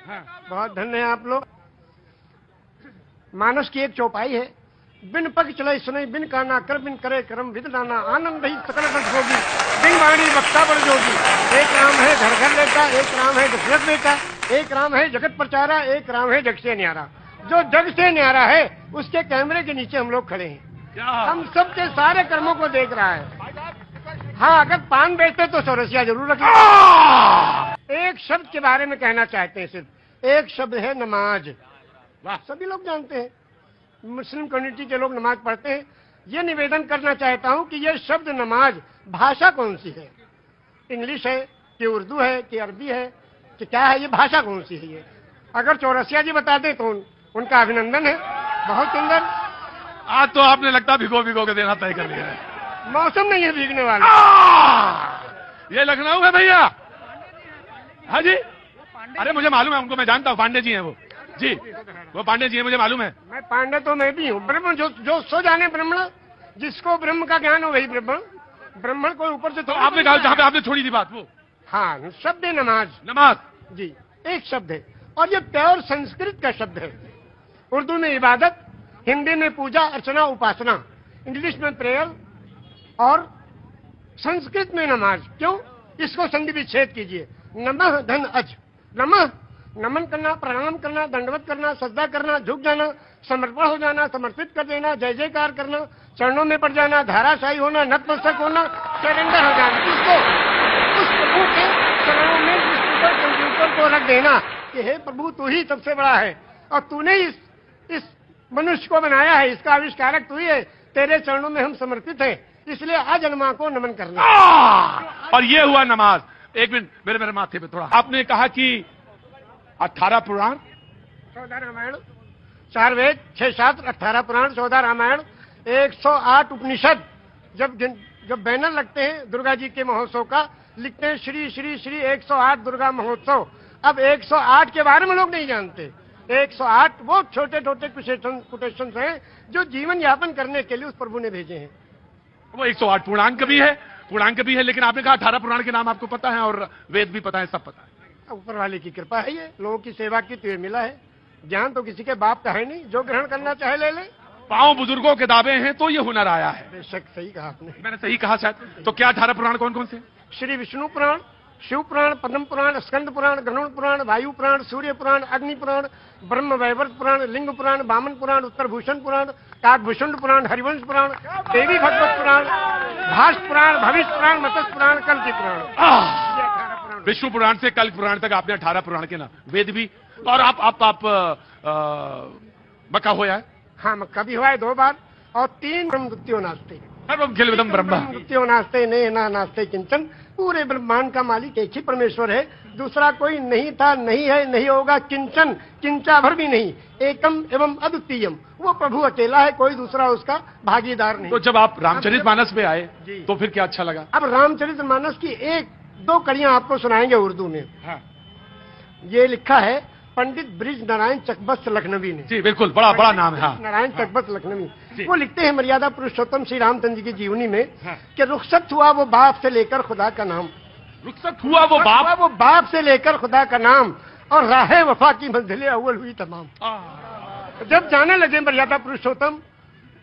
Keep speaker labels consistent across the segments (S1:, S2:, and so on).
S1: हाँ।
S2: बहुत धन्य है आप लोग। मानस की एक चौपाई है, बिन पग चले सुनई बिन काना कर बिन करे करम विद नाना आनंद ही सकल रस होगी बिन वाणी वक्ता बड़ जोगी। एक राम है घर घर लेता, एक राम है दशरथ बेटा, एक राम है जगत प्रचारा, एक राम है जग से न्यारा। जो जग से न्यारा है उसके कैमरे के नीचे हम लोग खड़े हैं, हम सबके सारे कर्मों को देख रहा है। हाँ, अगर पान बेचते तो चौरसिया जरूर रखें। एक शब्द के बारे में कहना चाहते हैं, सिर्फ एक शब्द है नमाज। वाह, सभी लोग जानते हैं, मुस्लिम कम्युनिटी के लोग नमाज पढ़ते हैं। ये निवेदन करना चाहता हूं कि ये शब्द नमाज भाषा कौन सी है, इंग्लिश है कि उर्दू है कि अरबी है कि क्या है, ये भाषा कौन सी है? ये अगर चौरसिया जी बता दें तो उनका अभिनंदन है। बहुत सुंदर।
S1: आज तो आपने लगता भिगो भिगो के देना तय कर लिया है।
S2: मौसम नहीं है भीगने वाला।
S1: ये लखनऊ है भैया। हाँ जी, अरे मुझे मालूम है उनको, मैं जानता हूँ, पांडे जी हैं वो जी, वो पांडे जी हैं, मुझे मालूम है।
S2: मैं पांडे तो मैं भी हूँ। ब्रह्म जो सो जाने ब्रह्मण, जिसको ब्रह्म का ज्ञान हो वही ब्रह्मण। ब्रह्मण को ऊपर से
S1: तो आपने कहा जहाँ पे आपने छोड़ी थी बात वो।
S2: हाँ, शब्द है नमाज।
S1: नमाज
S2: जी, एक शब्द है और ये प्योर संस्कृत का शब्द है। उर्दू में इबादत, हिंदी में पूजा अर्चना उपासना, इंग्लिश में प्रेयर और संस्कृत में नमाज। क्यों? इसको संधि विच्छेद कीजिए। नमः धन अज। नमः नमन करना, प्रणाम करना, दंडवत करना, सजदा करना, झुक जाना, समर्पण हो जाना, समर्पित कर देना, जय जयकार करना, चरणों में पड़ जाना, धाराशाही होना, नतमस्तक होना, सरेंडर हो जाना। इसको उस प्रभु के चरणों में कंप्यूटर को रख देना कि हे प्रभु तू ही सबसे बड़ा है और तूने इस मनुष्य को बनाया है, इसका आविष्कारक तू ही है, तेरे चरणों में हम समर्पित हैं, इसलिए अजन्मा को नमन करना।
S1: और ये हुआ नमाज। एक मिनट मेरे माथे पे थोड़ा, आपने कहा कि 18 पुराण,
S2: 14 रामायण, 4 वेद, 6 शास्त्र, 18 पुराण, 14 रामायण, 108 उपनिषद। जब बैनर लगते हैं दुर्गा जी के महोत्सव का, लिखते हैं श्री श्री श्री 108 दुर्गा महोत्सव। अब 108 के बारे में लोग नहीं जानते। 108 वो छोटे छोटे कोटेशन हैं जो जीवन यापन करने के लिए उस प्रभु ने भेजे हैं।
S1: वो 108 पूर्णांक भी है, लेकिन आपने कहा 18 पुराण के नाम आपको पता है और वेद भी पता है, सब पता है।
S2: ऊपर वाले की कृपा है, ये लोगों की सेवा की तो ये मिला है। ज्ञान तो किसी के बाप का है नहीं, जो ग्रहण करना चाहे ले ले।
S1: पांव बुजुर्गों के दावे हैं तो ये हुनर आया है।
S2: बेशक सही कहा आपने।
S1: मैंने सही कहा शायद। तो क्या 18 पुराण कौन कौन से?
S2: श्री विष्णु पुराण, शिव पुराण, पद्म पुराण, स्कंद पुराण, गरुड़ पुराण, वायु पुराण, सूर्य पुराण, अग्नि पुराण, ब्रह्म वैवर्त पुराण, लिंग पुराण, वामन पुराण, उत्तर भूषण पुराण, काकभूषण पुराण, हरिवंश पुराण, देवी भगवत पुराण, भाष पुराण, भविष्य पुराण, मत्स्य पुराण, कल्कि पुराण।
S1: विष्णु पुराण से कल्कि पुराण तक आपने 18 पुराण के नाम, वेद भी। और आप मक्का होया है?
S2: हाँ, मक्का भी हुआ है 2 बार। और 3 ब्रह्मद्वितीयो नास्ते,
S1: ब्रह्म
S2: नास्ते ने ना नास्ते किंचन। पूरे ब्रह्मांड का मालिक एक ही परमेश्वर है, दूसरा कोई नहीं था, नहीं है, नहीं होगा, किंचन किंचा भर भी नहीं। एकम एवं अद्वितीयम, वो प्रभु अकेला है, कोई दूसरा उसका भागीदार नहीं।
S1: तो जब आप रामचरितमानस पे आए तो फिर क्या अच्छा लगा?
S2: अब रामचरितमानस की 1-2 कड़ियां आपको सुनाएंगे उर्दू में।
S1: हाँ।
S2: ये लिखा है पंडित ब्रिज नारायण चकबस्त लखनवी ने।
S1: जी बिल्कुल, बड़ा नाम है। हाँ।
S2: नारायण चकबस्त लखनवी, वो लिखते हैं मर्यादा पुरुषोत्तम श्री रामचंद्र जी की जीवनी में कि रुखसत हुआ वो बाप से लेकर खुदा का नाम।
S1: रुखसत हुआ वो
S2: बाप से लेकर खुदा का नाम, और राहे वफा की मंजिलें अव्वल हुई तमाम। जब जाने लगे मर्यादा पुरुषोत्तम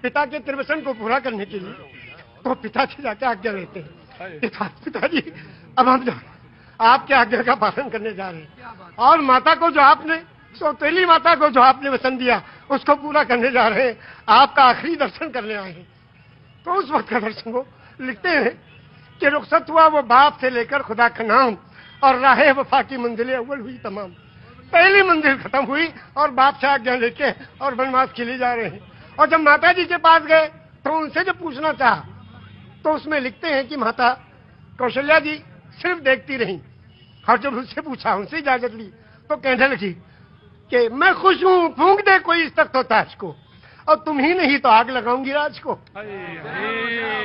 S2: पिता के त्रिवचन को पूरा करने के लिए, तो पिता से जाके आज्ञा लेते हैं, पिताजी अब हम आपके आज्ञा का पालन करने जा रहे हैं, और माता को जो आपने, सौतेली माता को जो आपने वचन दिया उसको पूरा करने जा रहे हैं, आपका आखिरी दर्शन करने आए हैं। तो उस वक्त का दर्शन वो लिखते हैं कि रुखसत हुआ वो बाप से लेकर खुदा का नाम, और राहे वफा की मंजिलें अव्वल हुई तमाम। पहली मंजिल खत्म हुई और बाप से आज्ञा लेके और वनवास के लिए जा रहे हैं। और जब माता जी के पास गए तो उनसे जब पूछना चाहा तो उसमें लिखते हैं कि माता कौशल्या जी सिर्फ देखती रही, और जब उससे पूछा, उनसे इजाजत ली, तो कहने लगी कि मैं खुश हूं, फूंक दे कोई इस तख्त ताज को, और तुम ही नहीं तो आग लगाऊंगी राज को।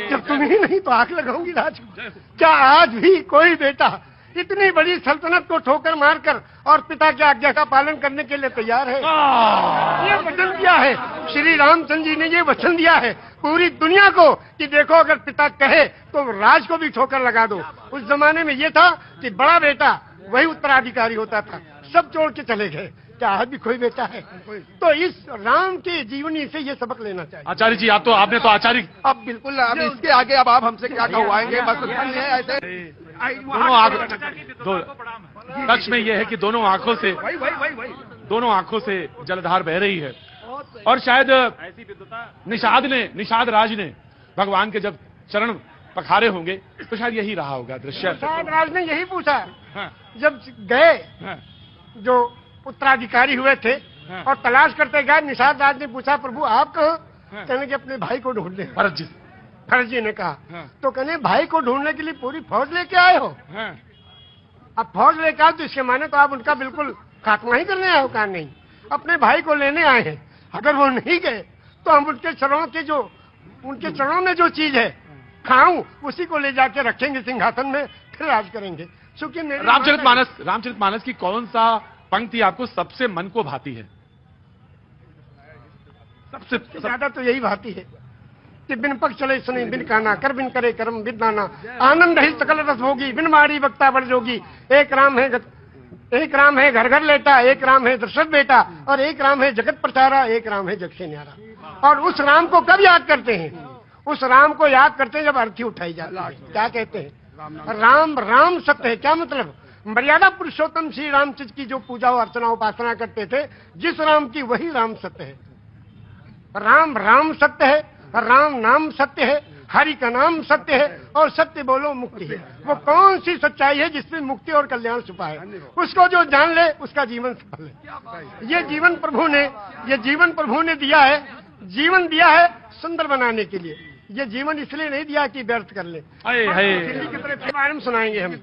S2: जब तुम ही नहीं तो आग लगाऊंगी राज को। क्या आज भी कोई बेटा इतनी बड़ी सल्तनत को ठोकर मारकर और पिता की आज्ञा का पालन करने के लिए तैयार है? ये वचन दिया है श्री रामचंद्र जी ने, ये वचन दिया है पूरी दुनिया को कि देखो अगर पिता कहे तो राज को भी ठोकर लगा दो। उस जमाने में ये था कि बड़ा बेटा वही उत्तराधिकारी होता था, सब छोड़ के चले गए, क्या आज भी कोई बेटा है? तो इस राम की जीवनी से ये सबक लेना चाहिए।
S1: आचार्य जी, आप तो आपने तो आचार्य
S3: अब बिल्कुल, अब इसके आगे अब आप हमसे क्या कहवाएंगे? बस इतना ही है। ऐसे
S1: दोनों आंखों कक्ष में यह है कि दोनों आंखों से जलधार बह रही है। और शायद निषाद राज ने भगवान के जब चरण पखारे होंगे तो शायद यही रहा होगा दृश्य।
S2: निषाद राज ने यही पूछा
S1: हाँ,
S2: जब गए,
S1: हाँ,
S2: जो उत्तराधिकारी हुए थे
S1: हाँ,
S2: और तलाश करते गए, निषाद राज ने पूछा प्रभु आप कहाँ?
S1: हाँ,
S2: कहने के अपने भाई को ढूंढने।
S1: भरत जी,
S2: भरत जी ने कहा
S1: हाँ,
S2: तो कहने भाई को ढूंढने के लिए पूरी फौज लेके आए हो?
S1: हाँ,
S2: अब फौज लेकर आओ तो इसके माने तो आप उनका बिल्कुल खात्मा ही करने आए हो? कहा नहीं, अपने भाई को लेने आए हैं। अगर वो नहीं गए तो हम उनके चरणों में जो चीज है खाऊं, उसी को ले जाके रखेंगे सिंहासन में, फिर राज करेंगे। क्योंकि
S1: रामचरितमानस की कौन सा पंक्ति आपको सबसे मन को भाती है? सबसे
S2: ज्यादा तो यही भाती है कि बिन पक्ष चले सुने, बिन काना कर, बिन करे कर्म, बिन दाना, आनंद ही सकल रस भोगी, बिन मारी वक्ता बड़ जोगी। एक राम है घर घर लेटा, एक राम है दशरथ बेटा, और एक राम है जगत प्रचारा, एक राम है जग से न्यारा। और उस राम को कब याद करते हैं? उस राम को याद करते हैं जब अर्थी उठाई जाती है। क्या कहते हैं? राम सत्य है। क्या मतलब? मर्यादा पुरुषोत्तम श्री रामचंद्र की जो पूजा अर्चना उपासना करते थे, जिस राम की वही राम सत्य है। राम सत्य है, राम नाम सत्य है, हरि का नाम सत्य है, और सत्य बोलो मुक्ति है। वो कौन सी सच्चाई है जिसमें मुक्ति और कल्याण छुपा है? उसको जो जान ले उसका जीवन सफल है। ये जीवन प्रभु ने दिया है, जीवन दिया है सुंदर बनाने के लिए। ये जीवन इसलिए नहीं दिया कि व्यर्थ कर ले।
S1: हाय हाय
S2: दिल्ली की तरफ सुनाएंगे हम।